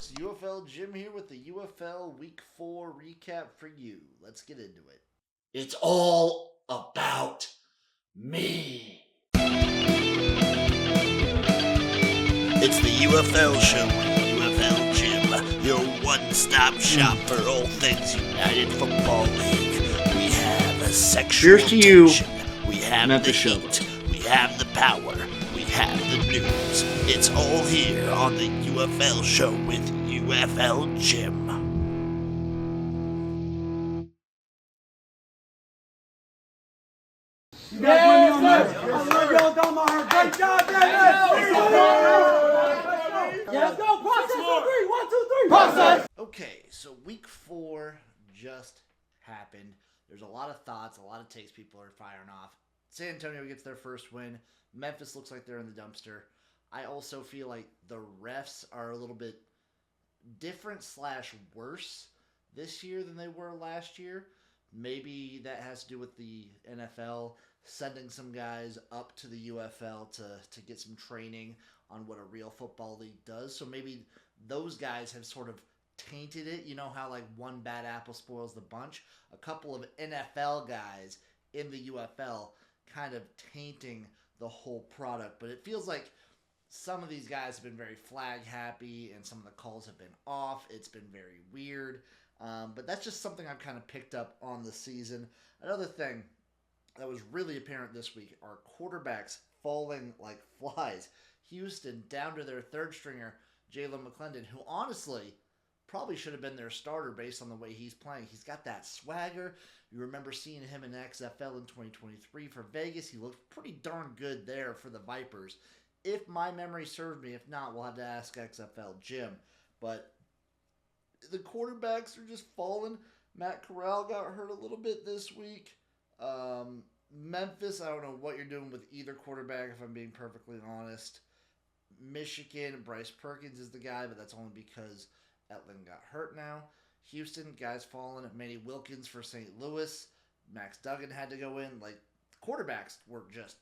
folks, UFL Jim here with the UFL Week 4 recap for you. Let's get into it. It's all about me. It's the UFL show with UFL Jim, your one-stop shop for all things United Football League. We have a sexual Cheers to you, tension. We have Memphis the heat. We have the power. We have the news. It's all here on the UFL show with UFL Jim. You guys win me on that. Y'all done my heart. Great job, yeah, let's go. Process on 3. 1, 2, 3. Process. Okay, so Week 4 just happened. There's a lot of thoughts, a lot of takes people are firing off. San Antonio gets their first win. Memphis looks like they're in the dumpster. I also feel like the refs are a little bit different / worse this year than they were last year. Maybe that has to do with the NFL sending some guys up to the UFL to get some training on what a real football league does. So maybe those guys have sort of tainted it. You know how like one bad apple spoils the bunch? A couple of NFL guys in the UFL kind of tainting the whole product. But it feels like some of these guys have been very flag happy and some of the calls have been off. It's been very weird. But that's just something I've kind of picked up on the season. Another thing that was really apparent this week are quarterbacks falling like flies. Houston down to their third stringer, Jalen McClendon, who honestly probably should have been their starter based on the way he's playing. He's got that swagger. You remember seeing him in XFL in 2023 for Vegas. He looked pretty darn good there for the Vipers. If my memory served me, if not, we'll have to ask XFL Jim. But the quarterbacks are just falling. Matt Corral got hurt a little bit this week. Memphis, I don't know what you're doing with either quarterback, if I'm being perfectly honest. Michigan, Bryce Perkins is the guy, but that's only because Etlin got hurt now. Houston, guys falling. Manny Wilkins for St. Louis. Max Duggan had to go in. Like, quarterbacks were just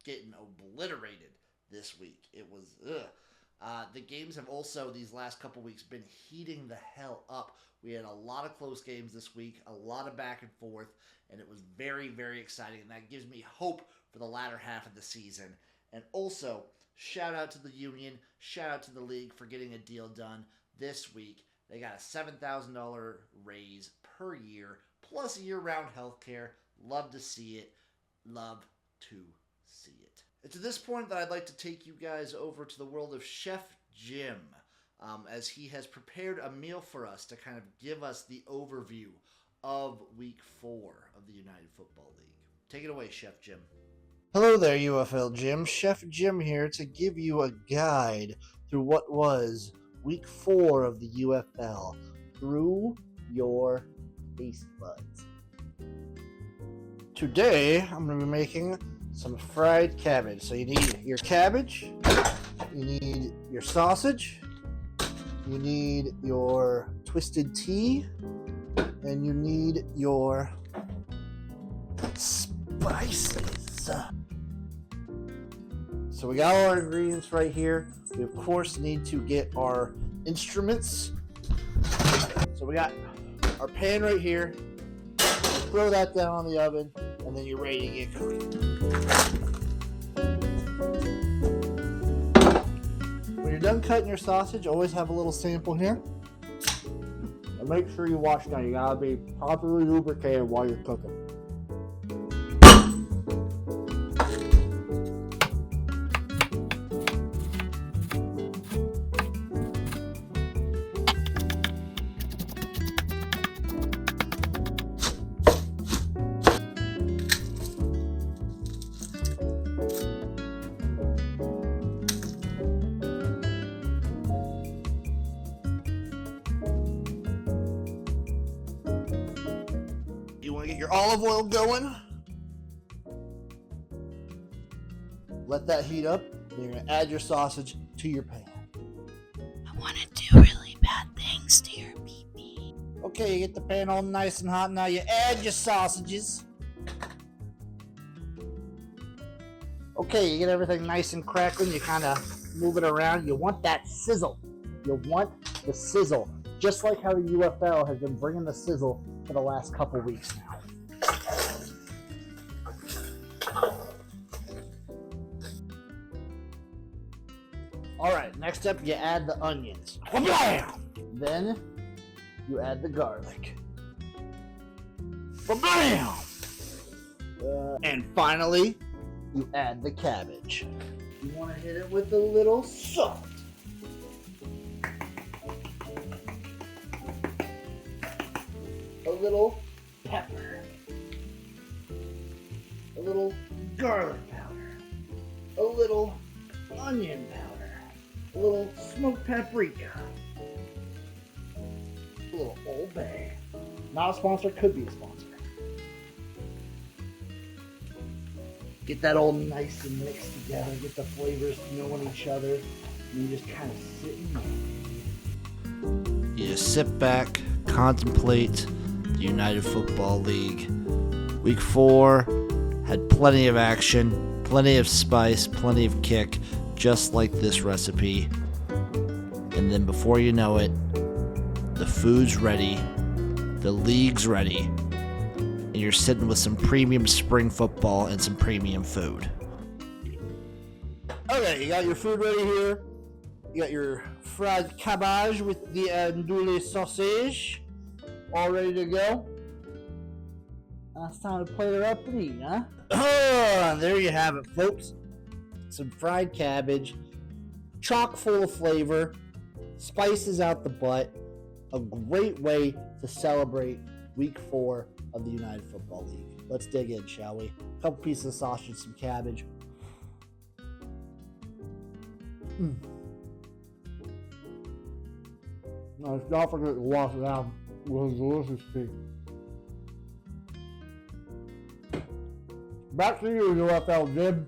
getting obliterated this week. It was, ugh. The games have also, these last couple weeks, been heating the hell up. We had a lot of close games this week, a lot of back and forth, and it was very, very exciting. And that gives me hope for the latter half of the season. And also, shout out to the union, shout out to the league for getting a deal done this week. They got a $7,000 raise per year, plus year-round health care. Love to see it. Love to see it. It's at this point that I'd like to take you guys over to the world of Chef Jim, as he has prepared a meal for us to kind of give us the overview of Week 4 of the United Football League. Take it away, Chef Jim. Hello there, UFL Jim. Chef Jim here to give you a guide through what was Week 4 of the UFL through your taste buds. Today, I'm going to be making some fried cabbage. So you need your cabbage, you need your sausage, you need your twisted tea, and you need your spices. So we got all our ingredients right here. We of course need to get our instruments. So we got our pan right here. Throw that down on the oven, and then you're ready to get cooking. When you're done cutting your sausage, always have a little sample here. And make sure you wash down. You gotta be properly lubricated while you're cooking. Get your olive oil going. Let that heat up. And you're going to add your sausage to your pan. I want to do really bad things to your pee-pee. Okay, you get the pan all nice and hot. Now you add your sausages. Okay, you get everything nice and crackling. You kind of move it around. You want that sizzle. You want the sizzle, just like how the UFL has been bringing the sizzle for the last couple weeks now. All right, next up, you add the onions. Then you add the garlic. And finally, you add the cabbage. You want to hit it with a little salt. A little pepper. A little garlic powder. A little onion powder. A little smoked paprika. A little Old Bay. Not a sponsor, could be a sponsor. Get that all nice and mixed together. Get the flavors knowing each other. And you just kind of sit and You just sit back, contemplate the United Football League. Week 4 had plenty of action, plenty of spice, plenty of kick, just like this recipe. And then before you know it, the food's ready, the league's ready, and you're sitting with some premium spring football and some premium food. Okay, you got your food ready here. You got your fried cabbage with the andouille sausage all ready to go. Now it's time to plate her up and eat, huh? Oh, there you have it, folks. Some fried cabbage, chock full of flavor, spices out the butt. A great way to celebrate week 4 of the United Football League. Let's dig in, shall we? A couple pieces of sausage, some cabbage. Now, don't forget to wash it down with a delicious pig. Back to you, UFL Jim.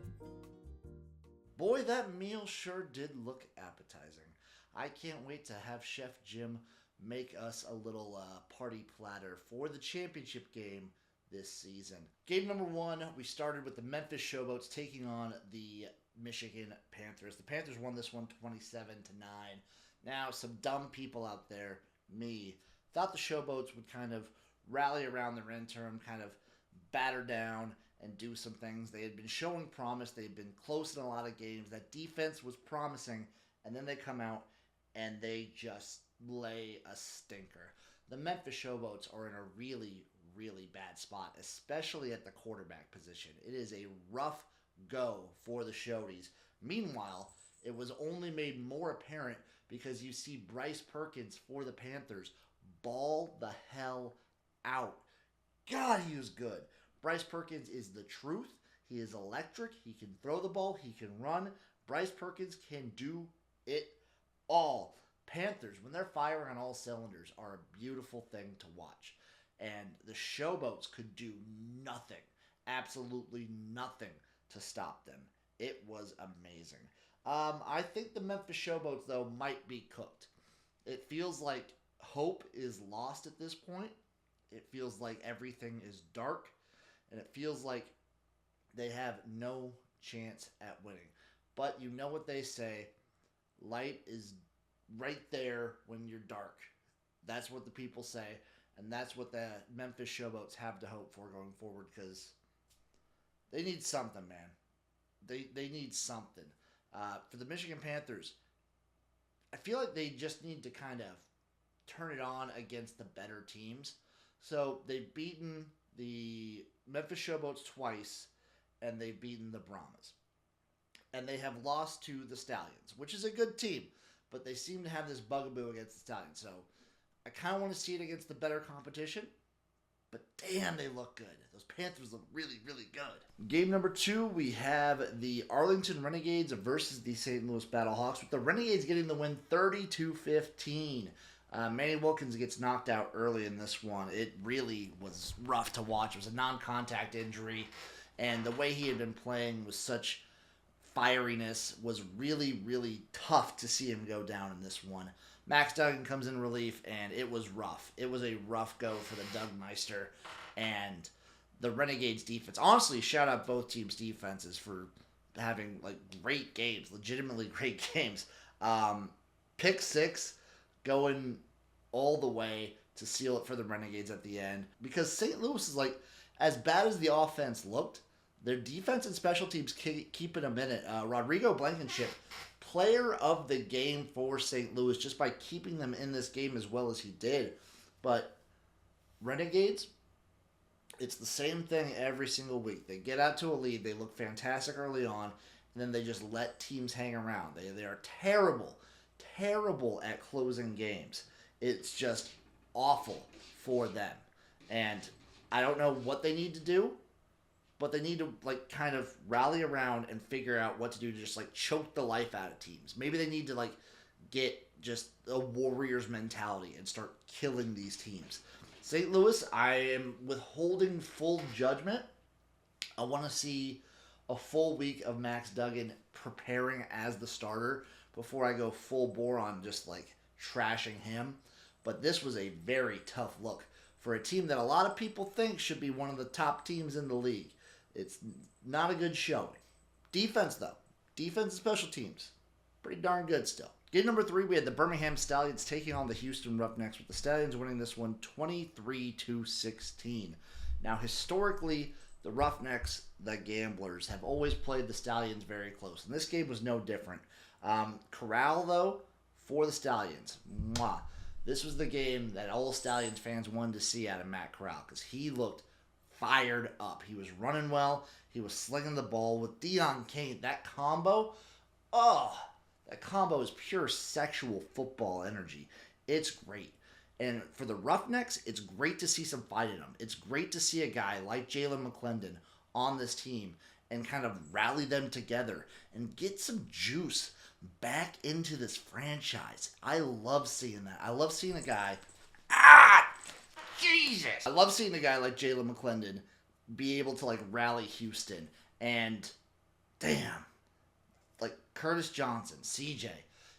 Boy, that meal sure did look appetizing. I can't wait to have Chef Jim make us a little party platter for the championship game this season. Game number 1, we started with the Memphis Showboats taking on the Michigan Panthers. The Panthers won this one 27-9. Now, some dumb people out there, me, thought the Showboats would kind of rally around their interim, kind of batter down and do some things. They had been showing promise. They had been close in a lot of games. That defense was promising, and then they come out and they just lay a stinker. The Memphis Showboats are in a really, really bad spot, especially at the quarterback position. It is a rough go for the Shodies. Meanwhile, it was only made more apparent because you see Bryce Perkins for the Panthers ball the hell out. God, he was good. Bryce Perkins is the truth. He is electric. He can throw the ball. He can run. Bryce Perkins can do it all. Panthers, when they're firing on all cylinders, are a beautiful thing to watch. And the Showboats could do nothing, absolutely nothing to stop them. It was amazing. I think the Memphis Showboats, though, might be cooked. It feels like hope is lost at this point. It feels like everything is dark. And it feels like they have no chance at winning. But you know what they say, light is right there when you're dark. That's what the people say, and that's what the Memphis Showboats have to hope for going forward, because they need something, man. They need something. For the Michigan Panthers, I feel like they just need to kind of turn it on against the better teams. So they've beaten the Memphis Showboats twice, and they've beaten the Brahmas. And they have lost to the Stallions, which is a good team, but they seem to have this bugaboo against the Stallions. So I kind of want to see it against the better competition, but damn, they look good. Those Panthers look really, really good. Game number 2, we have the Arlington Renegades versus the St. Louis Battlehawks, with the Renegades getting the win 30-15. Manny Wilkins gets knocked out early in this one. It really was rough to watch. It was a non-contact injury, and the way he had been playing with such fieriness was really, really tough to see him go down in this one. Max Duggan comes in relief, and it was rough. It was a rough go for the Dougmeister and the Renegades defense. Honestly, shout out both teams' defenses for having like great games, legitimately great games. Pick 6 going all the way to seal it for the Renegades at the end. Because St. Louis is like, as bad as the offense looked, their defense and special teams keep it a minute. Rodrigo Blankenship, player of the game for St. Louis, just by keeping them in this game as well as he did. But Renegades, it's the same thing every single week. They get out to a lead, they look fantastic early on, and then they just let teams hang around. They are terrible at closing games. It's just awful for them. And I don't know what they need to do, but they need to like kind of rally around and figure out what to do to just like choke the life out of teams. Maybe they need to like get just a Warriors mentality and start killing these teams. St. Louis, I am withholding full judgment. I want to see a full week of Max Duggan preparing as the starter before I go full bore on just like trashing him. But this was a very tough look for a team that a lot of people think should be one of the top teams in the league. It's not a good showing. Defense, though. Defense and special teams. Pretty darn good still. Game number 3, we had the Birmingham Stallions taking on the Houston Roughnecks, with the Stallions winning this one 23-16. Now, historically, the Roughnecks, the Gamblers, have always played the Stallions very close, and this game was no different. Corral, though, for the Stallions. Mwah. This was the game that all Stallions fans wanted to see out of Matt Corral, because he looked fired up. He was running well. He was slinging the ball with Deion Kane. That combo, that combo is pure sexual football energy. It's great. And for the Roughnecks, it's great to see some fight in them. It's great to see a guy like Jalen McClendon on this team and kind of rally them together and get some juice back into this franchise. I love seeing that. I love seeing a guy... Jesus! I love seeing a guy like Jalen McClendon be able to, like, rally Houston. And, damn, like, Curtis Johnson, CJ,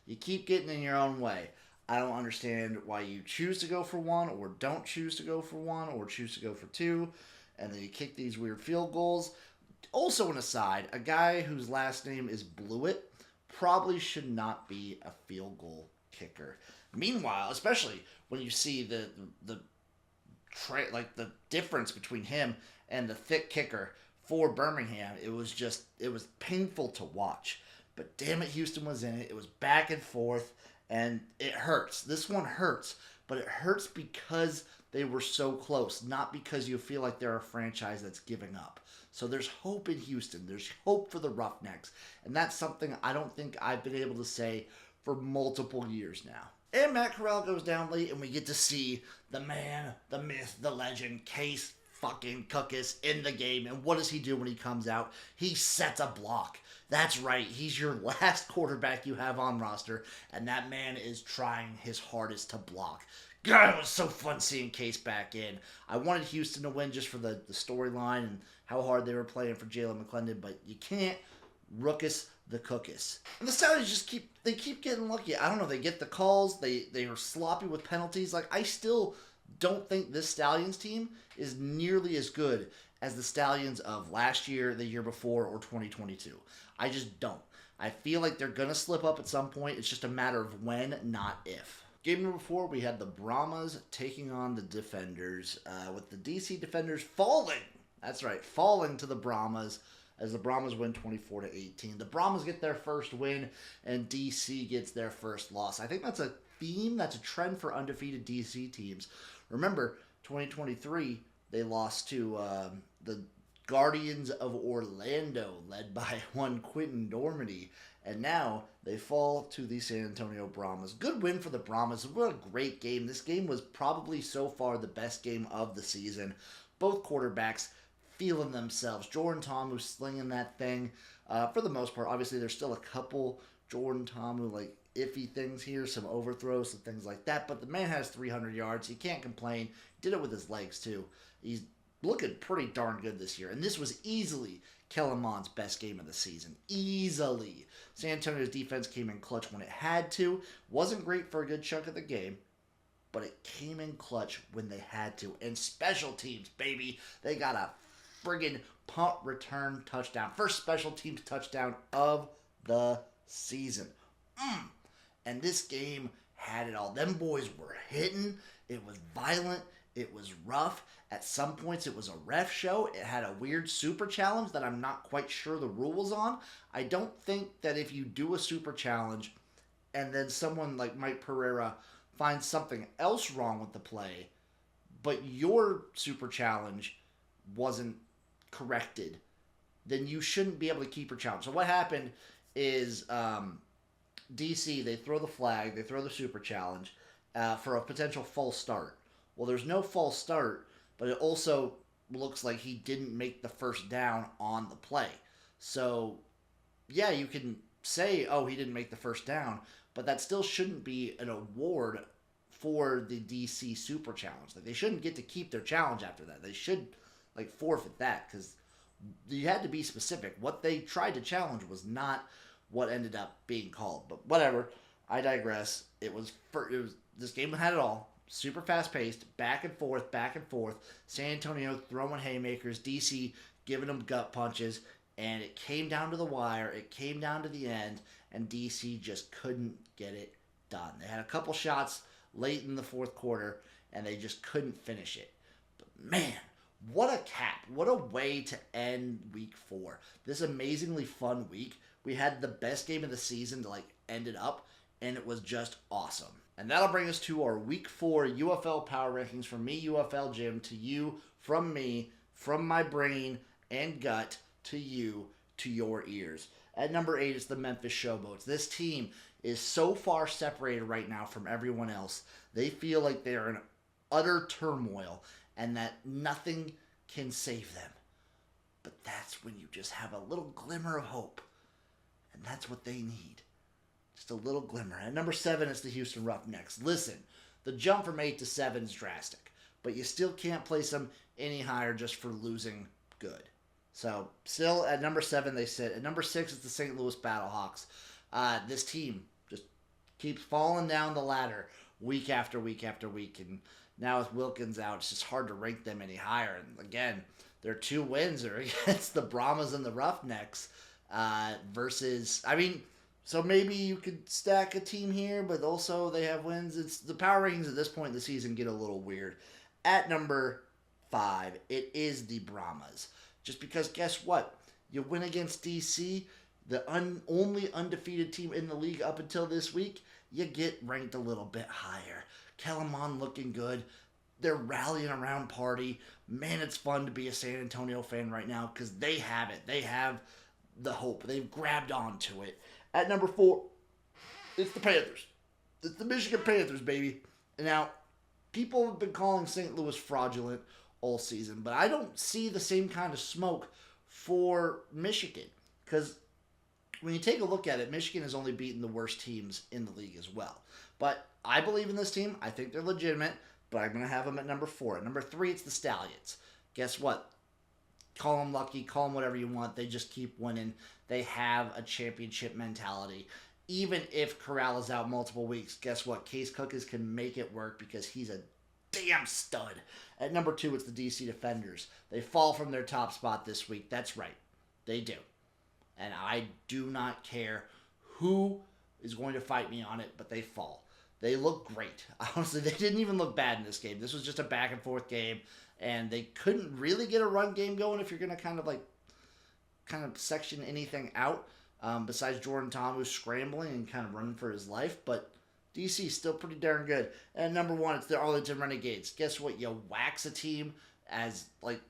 you keep getting in your own way. I don't understand why you choose to go for one or don't choose to go for one or choose to go for two, and then you kick these weird field goals. Also, an aside, a guy whose last name is Blewett probably should not be a field goal kicker. Meanwhile, especially when you see the difference between him and the thick kicker for Birmingham, it was painful to watch. But damn it, Houston was in it. It was back and forth, and it hurts. This one hurts, but it hurts because they were so close, not because you feel like they're a franchise that's giving up. So there's hope in Houston. There's hope for the Roughnecks, and that's something I don't think I've been able to say for multiple years now. And Matt Corral goes down late, and we get to see the man, the myth, the legend, Case fucking Cookus in the game. And what does he do when he comes out? He sets a block. That's right. He's your last quarterback you have on roster, and that man is trying his hardest to block. God, it was so fun seeing Case back in. I wanted Houston to win just for the storyline and how hard they were playing for Jalen McClendon, but you can't rookus the Cookus. And the Stallions keep getting lucky. I don't know, they get the calls, they are sloppy with penalties. Like, I still don't think this Stallions team is nearly as good as the Stallions of last year, the year before, or 2022. I just don't. I feel like they're going to slip up at some point. It's just a matter of when, not if. Game number 4, we had the Brahmas taking on the Defenders, with the DC Defenders falling. That's right, falling to the Brahmas, as the Brahmas win 24-18. The Brahmas get their first win, and DC gets their first loss. I think that's a theme, that's a trend for undefeated DC teams. Remember, 2023, they lost to the Guardians of Orlando, led by one Quentin Dormady. And now they fall to the San Antonio Brahmas. Good win for the Brahmas. What a great game. This game was probably so far the best game of the season. Both quarterbacks feeling themselves. Jordan Ta'amu slinging that thing. For the most part, obviously there's still a couple Jordan Ta'amu like iffy things here, some overthrows and things like that. But the man has 300 yards. He can't complain. Did it with his legs too. He's looking pretty darn good this year. And this was easily Kellen Mond's best game of the season. Easily. San Antonio's defense came in clutch when it had to. Wasn't great for a good chunk of the game, but it came in clutch when they had to. And special teams, baby. They got a friggin' punt return touchdown. First special teams touchdown of the season. And this game had it all. Them boys were hitting. It was violent. It was rough. At some points, it was a ref show. It had a weird super challenge that I'm not quite sure the rules on. I don't think that if you do a super challenge and then someone like Mike Pereira finds something else wrong with the play, but your super challenge wasn't corrected, then you shouldn't be able to keep your challenge. So what happened is DC, they throw the flag, they throw the super challenge for a potential false start. Well, there's no false start, but it also looks like he didn't make the first down on the play. So, yeah, you can say, oh, he didn't make the first down, but that still shouldn't be an award for the DC Super Challenge. Like, they shouldn't get to keep their challenge after that. They should, like, forfeit that, because you had to be specific. What they tried to challenge was not what ended up being called. But whatever, I digress. This game had it all. Super fast-paced, back and forth. San Antonio throwing haymakers, DC giving them gut punches, and it came down to the wire. It came down to the end, and DC just couldn't get it done. They had a couple shots late in the fourth quarter, and they just couldn't finish it. But man, what a cap. What a way to end week 4. This amazingly fun week. We had the best game of the season to end it up, and it was just awesome. And that'll bring us to our week 4 UFL power rankings from me, UFL Jim, to you, from me, from my brain and gut, to you, to your ears. At number 8 is the Memphis Showboats. This team is so far separated right now from everyone else. They feel like they are in utter turmoil and that nothing can save them. But that's when you just have a little glimmer of hope. And that's what they need. Just a little glimmer. At number 7 is the Houston Roughnecks. Listen, the jump from 8 to 7 is drastic, but you still can't place them any higher just for losing good. So, still at number 7 they sit. At number 6 is the St. Louis Battlehawks. This team just keeps falling down the ladder week after week after week, and now with Wilkins out, it's just hard to rank them any higher. And again, their 2 wins are against the Brahmas and the Roughnecks versus, so maybe you could stack a team here, but also they have wins. It's the power rankings at this point in the season get a little weird. At number 5, it is the Brahmas. Just because, guess what? You win against DC, the only undefeated team in the league up until this week, you get ranked a little bit higher. Kellerman looking good. They're rallying around Party. Man, it's fun to be a San Antonio fan right now because they have it. They have the hope. They've grabbed onto it. At number 4, it's the Panthers. It's the Michigan Panthers, baby. Now, people have been calling St. Louis fraudulent all season, but I don't see the same kind of smoke for Michigan. Because when you take a look at it, Michigan has only beaten the worst teams in the league as well. But I believe in this team. I think they're legitimate, but I'm going to have them at number 4. At number 3, it's the Stallions. Guess what? Call them lucky, call them whatever you want. They just keep winning. They have a championship mentality. Even if Corral is out multiple weeks, guess what? Case Cookers can make it work because he's a damn stud. At number 2, it's the DC Defenders. They fall from their top spot this week. That's right. They do. And I do not care who is going to fight me on it, but they fall. They look great. Honestly, they didn't even look bad in this game. This was just a back-and-forth game, and they couldn't really get a run game going if you're going to kind of section anything out, besides Jordan Tom, who's scrambling and kind of running for his life. But DC still pretty darn good. And number 1, it's the Arlington Renegades. Guess what? You wax a team as like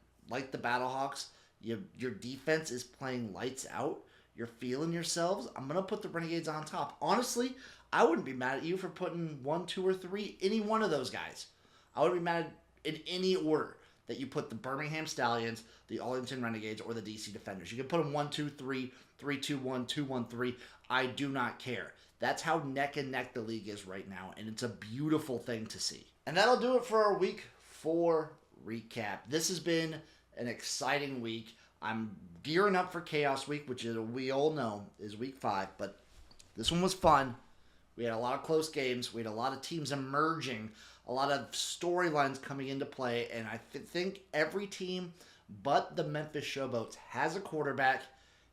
the Battlehawks. Your defense is playing lights out. You're feeling yourselves. I'm going to put the Renegades on top. Honestly, I wouldn't be mad at you for putting 1, 2, or 3, any one of those guys. I wouldn't be mad in any order that you put the Birmingham Stallions, the Arlington Renegades, or the DC Defenders. You can put them 1, 2, 3, 3, 2, 1, 2, 1, 3. I do not care. That's how neck and neck the league is right now, and it's a beautiful thing to see. And that'll do it for our week 4 recap. This has been an exciting week. I'm gearing up for Chaos Week, which we all know is week 5, but this one was fun. We had a lot of close games. We had a lot of teams emerging, a lot of storylines coming into play, and I think every team but the Memphis Showboats has a quarterback,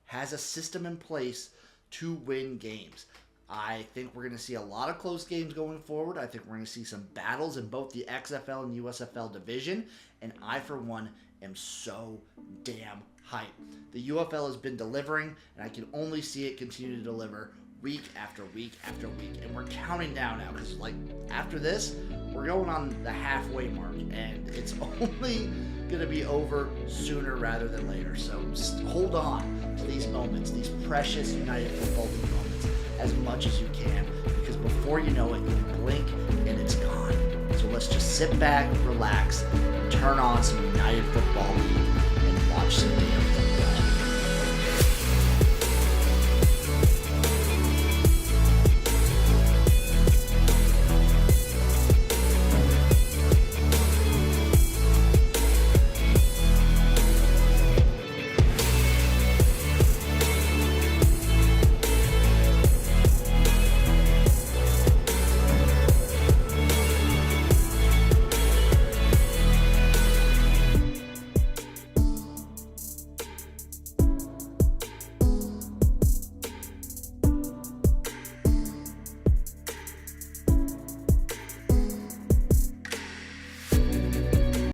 has a system in place to win games. I think we're going to see a lot of close games going forward. I think we're going to see some battles in both the XFL and USFL division. And I, for one, am so damn hyped. The UFL has been delivering, and I can only see it continue to deliver week after week after week. And we're counting down now because, like, after this, we're going on the halfway mark. And it's only going to be over sooner rather than later. So just hold on to these moments, these precious United Football League moments, as much as you can, because before you know it, you blink and it's gone. So let's just sit back, relax, and turn on some United Football League